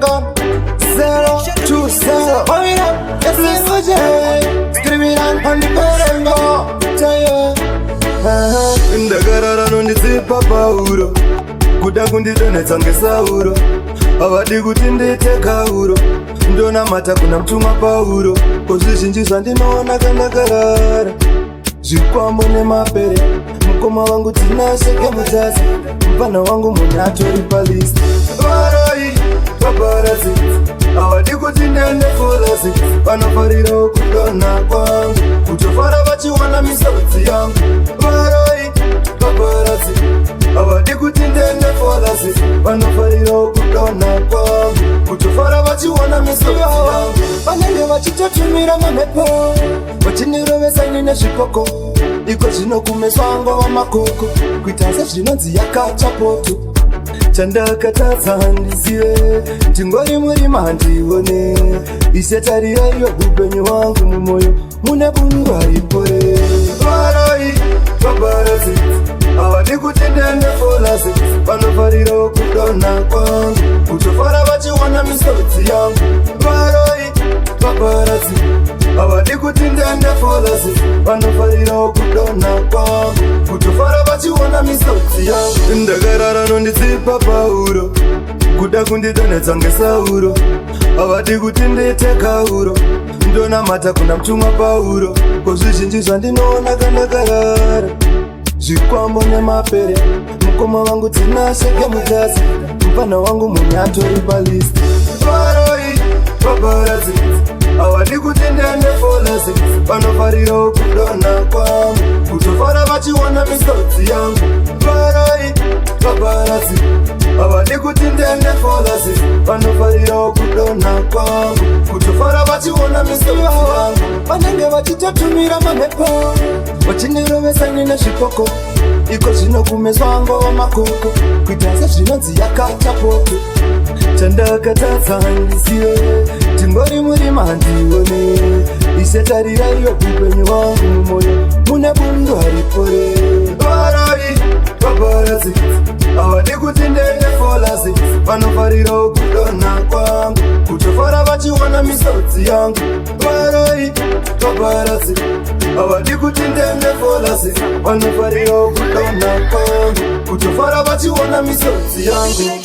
gun 020. Hold it up, yes, it's a screaming on the Berengo. Ndagarara nondizipa pauro kuda kundidonetsa ngesauro havadi kuti ndiite kauro ndonamata kuna mtumwa pauro kozvizhinji zvandinoona kandakarara zvikwambo nemapere mukoma wangu tinasheke mutazi mupana wangu munhu atori palist varoi paparazzi havadi kuti ndiende folazi vanofarirawo kudonha kwangu kutofara vachiwana misodzi yangu varoi paparazzi havadi kuti ndiende folazi vanofarirawo kudonha kwangu kutofara vachiwana misodzi yangu vanenge vachitotumira mamhepo vachindirovesaini nezvipoko iko zvino kumeswango vamakoko kuita sezvinonzi yakachapoto chandakatadza ndizive ndingori murima handione isetarirayo upenyu hwangu mumwoyo mune bundu haripore varoi paparazzi havadi kuti ndiende folazi vanofarirawo kudonha kwangu kutofara vachiwana misodzi yangu varoi paparazzi havadi kuti ndiende folazi vanofarirawo kudonha kwangu kutofara vachiwana misodzi yangu ndakarara nondizipa pauro kuda kundidonetsa ngesauro havadi kuti ndiite kauro ndonamata kuna mtumwa pauro kozvizhinji zvandinoona kandakarara zvikwambo nemapere mukoma wangu tinasheke mutazi mupana wangu munhu atori palist varoi paparazzi havadi kuti ndiende folazi vanofarirawo kudonha kwangu kutofara vachiwana misodzi yangu varoi paparazzi havadi kuti ndiende folazi vanofarirawo kudonha kwangu kutofara vachiwana misodzi yangu vanenge vachitotumira mamhepo vachindirovesaini nezvipoko iko zvino kumeswango vamakoko kuita sezvinonzi yakachapoto chandakatadza ndizive ndingori murima handione isetarirayo upenyu hwangu mumwoyo mune bundu haripore varoi paparazzi havadi kuti ndiende folazi vanofarirawo kudonha kwangu kutofara vachiwana misodzi yangu varoi paparazzi havadi kuti ndiende folazi vanofarirawo kudonha kwangu kutofara vachiwana misodzi yangu.